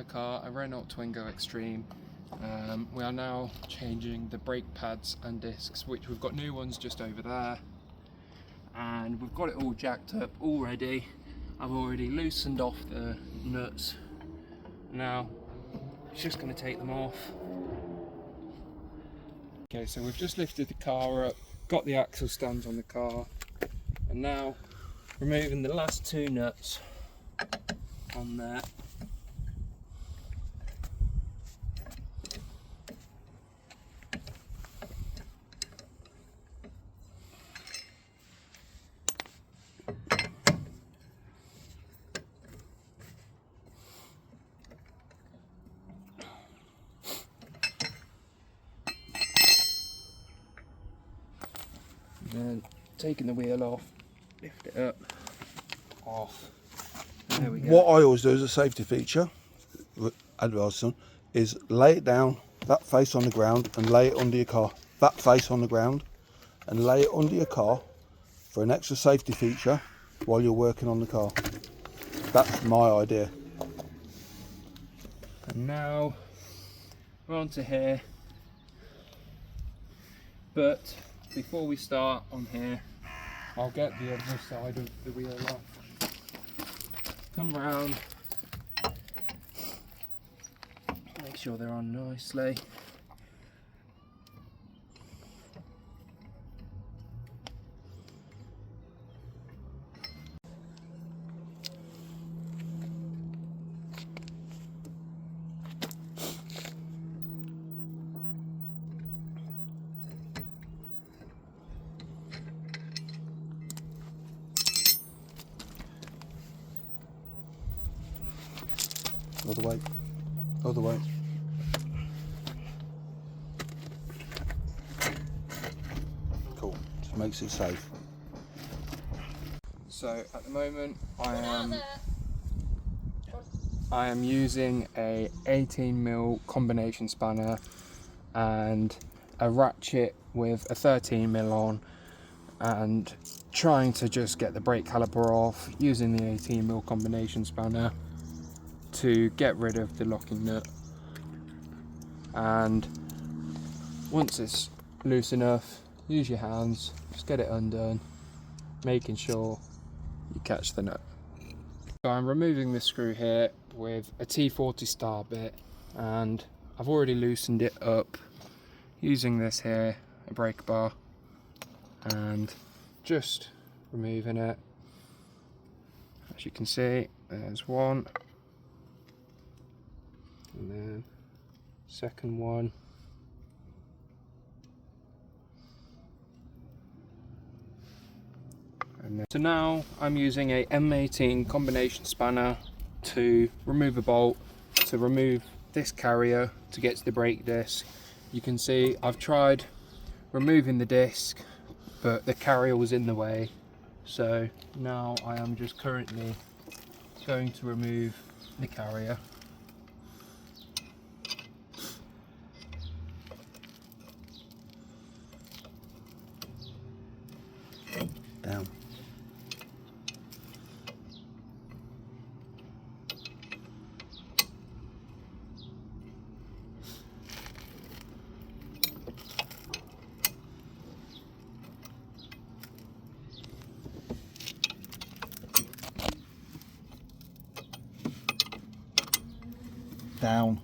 my car, a Renault Twingo Extreme. We are now changing the brake pads and discs, which we've got new ones just over there, and we've got it all jacked up already. I've already loosened off the nuts. Now it's just going to take them off. Okay, so we've just lifted the car up, got the axle stands on the car, and now removing the last two nuts on there. And then taking the wheel off, lift it up, off. There we go. What I always do as a safety feature, advice on, is lay it down, that face on the ground, and lay it under your car. That face on the ground, and lay it under your car for an extra safety feature while you're working on the car. That's my idea. And now we're on to here. But before we start on here, I'll get the other side of the wheel off. Come round, make sure they're on nicely. Other way, other way. Cool, just makes it safe. So at the moment I am using a 18mm combination spanner and a ratchet with a 13mm on, and trying to just get the brake caliper off using the 18mm combination spanner to get rid of the locking nut. And once it's loose enough, use your hands, just get it undone, making sure you catch the nut. So I'm removing this screw here with a T40 star bit, and I've already loosened it up using this here, a brake bar, and just removing it. As you can see, there's one, and then second one, and then, so now I'm using a M18 combination spanner to remove a bolt, to remove this carrier to get to the brake disc. You can see I've tried removing the disc, but the carrier was in the way, so now I am just currently going to remove the carrier. Down. Down.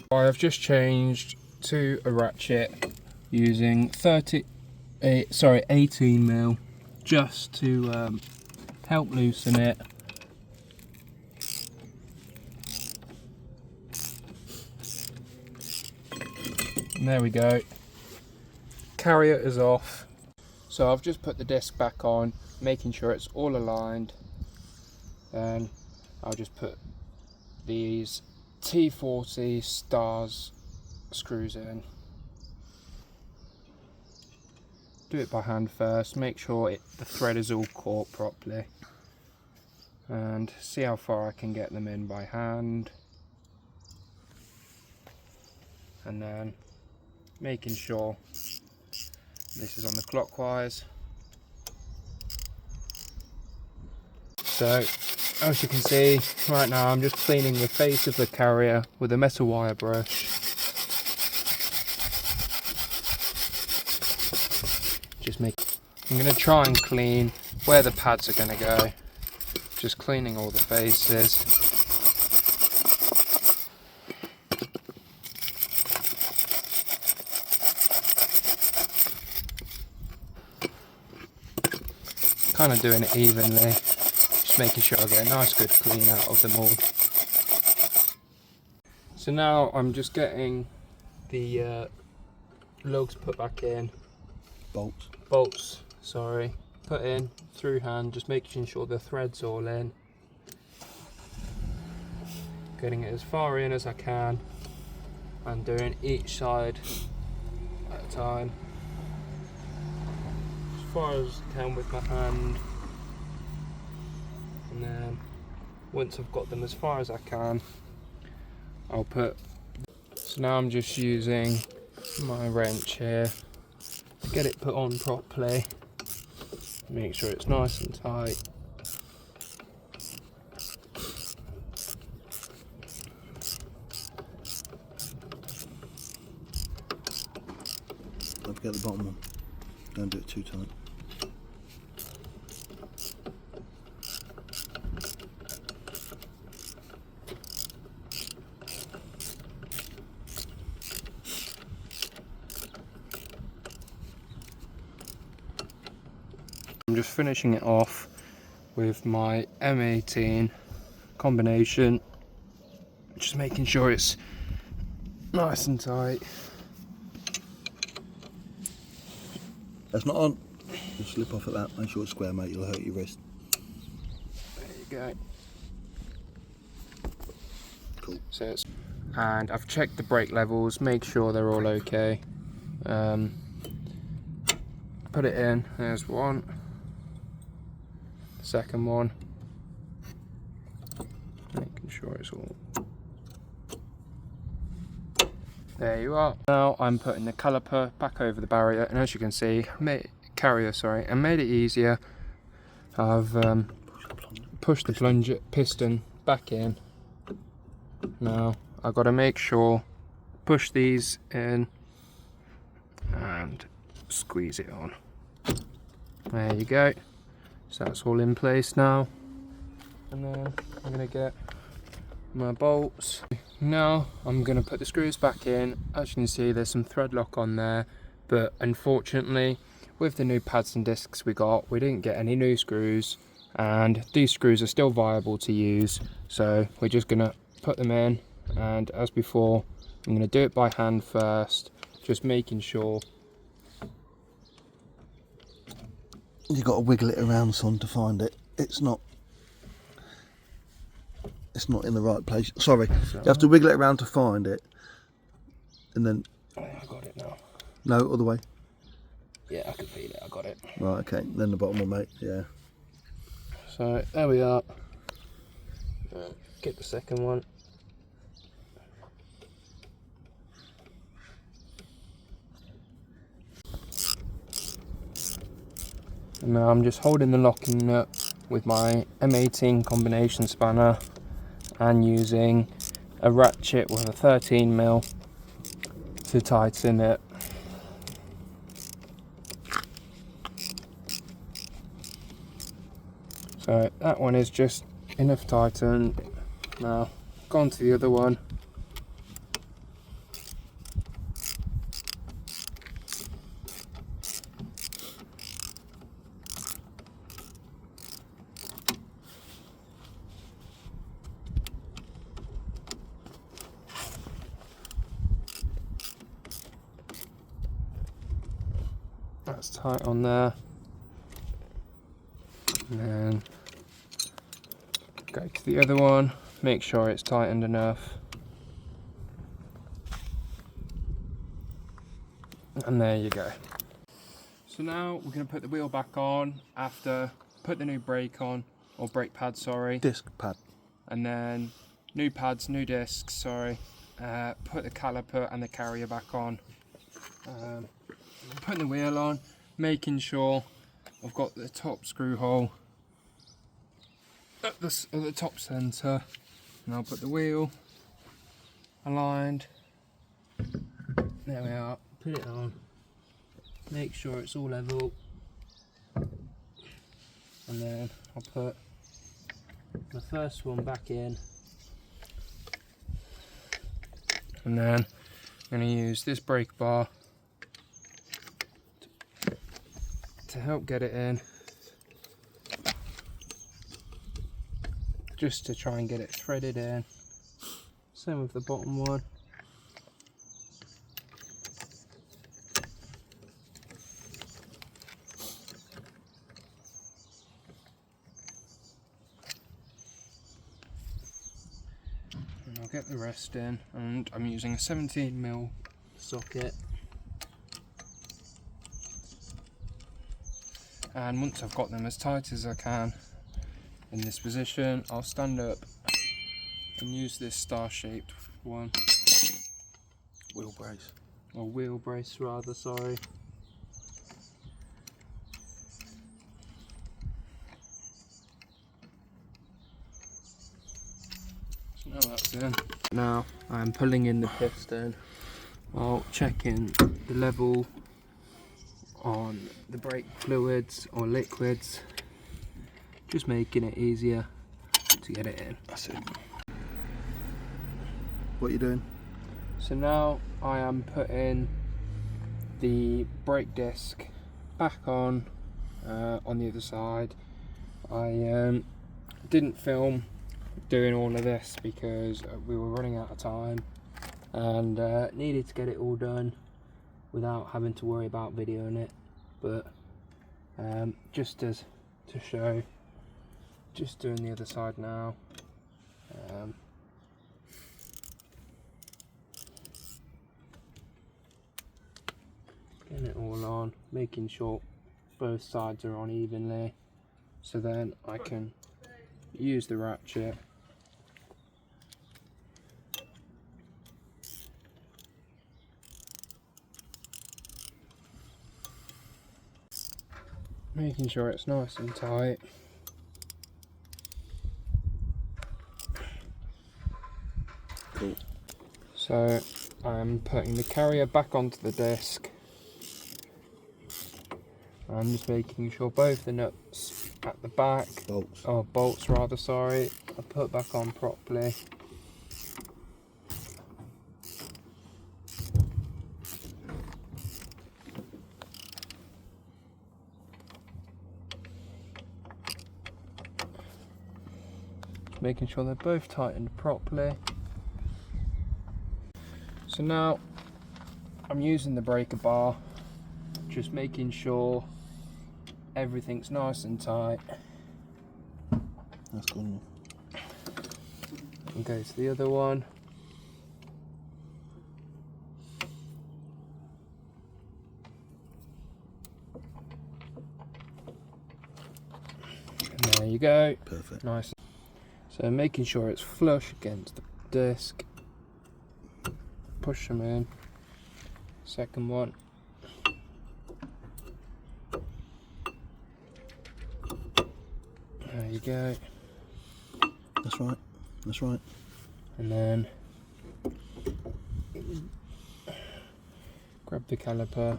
I have just changed to a ratchet using 18mm just to help loosen it. And there we go. Carrier is off. So I've just put the disc back on, making sure it's all aligned. Then I'll just put these T40 stars screws in. do it by hand first, make sure the thread is all caught properly, and see how far I can get them in by hand, and then making sure this is on the clockwise. So as you can see right now, I'm just cleaning the face of the carrier with a metal wire brush. I'm going to try and clean where the pads are going to go, just cleaning all the faces. Kind of doing it evenly, just making sure I get a nice good clean out of them all. So now I'm just getting the lugs put back in. Bolts, sorry, put in through hand, just making sure the thread's all in. Getting it as far in as I can and doing each side at a time. As far as I can with my hand. And then once I've got them as far as I can, I'll put... So now I'm just using my wrench here to get it put on properly, make sure it's nice and tight. Don't forget the bottom one, don't do it too tight. I'm just finishing it off with my M18 combination, just making sure it's nice and tight. That's not on. Just slip off at that, make sure it's square, mate, you'll hurt your wrist. There you go. Cool. So and I've checked the brake levels, make sure they're all okay. Put it in, there's one. Second one, making sure it's all there. You are. Now I'm putting the caliper back over the barrier, and as you can see, carrier, and made it easier. I've pushed the plunger piston back in. Now I've got to make sure, push these in and squeeze it on. There you go. So that's all in place now, and then I'm going to get my bolts. Now I'm going to put the screws back in. As you can see, there's some thread lock on there, but unfortunately with the new pads and discs we didn't get any new screws, and these screws are still viable to use, so we're just going to put them in. And as before, I'm going to do it by hand first, just making sure. You've got to wiggle it around, son, to find it. It's not in the right place. Sorry, you have to wiggle it around to find it, and then... Oh, I got it now. No, other way. Yeah, I can feel it, I got it. Right, okay, then the bottom one, mate, yeah. So, there we are. Get the second one. And now I'm just holding the locking nut with my M18 combination spanner and using a ratchet with a 13mm to tighten it. So that one is just enough tightened. Now gone to the other one. That's tight on there, and then go to the other one, make sure it's tightened enough, and there you go. So now we're going to put the wheel back on after put the new brake on, or brake pad, sorry. Disc pad. And then new pads, new discs, sorry. Put the caliper and the carrier back on. Putting the wheel on, making sure I've got the top screw hole at the top centre. And I'll put the wheel aligned. There we are. Put it on. Make sure it's all level. And then I'll put the first one back in. And then I'm going to use this brake bar to help get it in. Just to try and get it threaded in. Same with the bottom one. And I'll get the rest in, and I'm using a 17mm socket. And once I've got them as tight as I can in this position, I'll stand up and use this star-shaped one. Wheel brace. Or wheel brace rather, sorry. So now that's in. Now I'm pulling in the piston while checking the level on the brake fluids or liquids. Just making it easier to get it in. That's it. What are you doing? So now I am putting the brake disc back on the other side. I didn't film doing all of this because we were running out of time and needed to get it all done without having to worry about videoing it, but just to show, just doing the other side now. Getting it all on, making sure both sides are on evenly, so then I can use the ratchet making sure it's nice and tight. Cool. So I'm putting the carrier back onto the disc. I'm just making sure both the nuts at the back, bolts rather, sorry, are put back on properly. Making sure they're both tightened properly. So now I'm using the breaker bar, just making sure everything's nice and tight. That's good enough. And go to the other one. And there you go. Perfect. Nice. So making sure it's flush against the disc. Push them in. Second one. There you go. That's right. That's right. And then grab the caliper.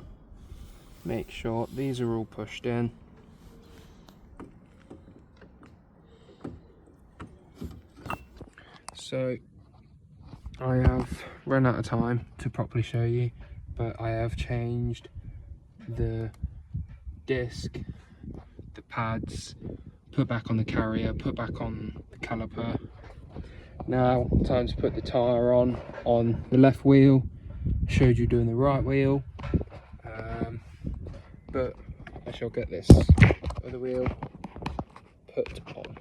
Make sure these are all pushed in. So I have run out of time to properly show you, but I have changed the disc, the pads, put back on the carrier, put back on the caliper. Now time to put the tyre on the left wheel. Showed you doing the right wheel, but I shall get this other wheel put on.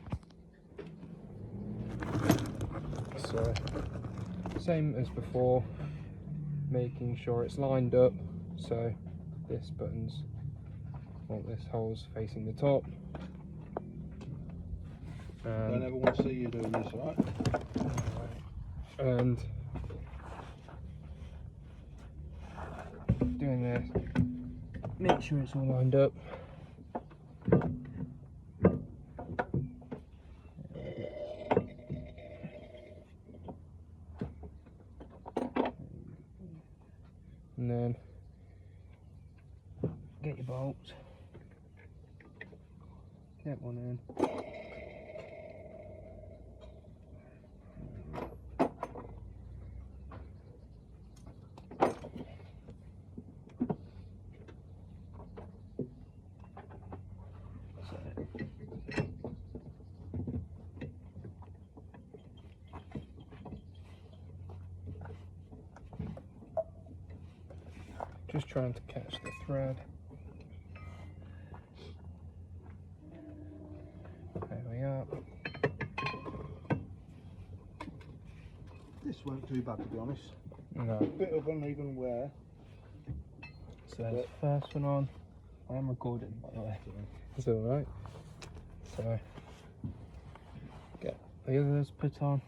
So same as before, making sure it's lined up, so this button's want this hole's facing the top. Don't ever want to see you doing this, right? And doing this, make sure it's all lined up. And then get your bolts, get one in. Just trying to catch the thread. There we are. This weren't too bad, to be honest. No. Bit of uneven wear. So there's the first one on. I am recording, by the way. It's alright. So get the others put on.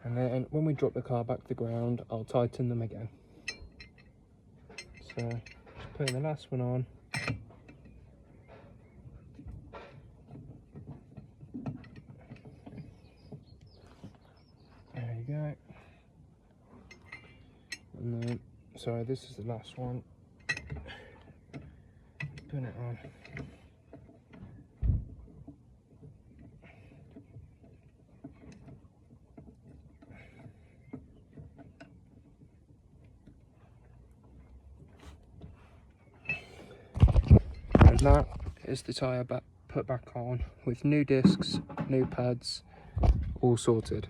And then when we drop the car back to the ground, I'll tighten them again. So just putting the last one on. There you go. And then, sorry, this is the last one. Put it on. And that is the tyre put back on with new discs, new pads, all sorted.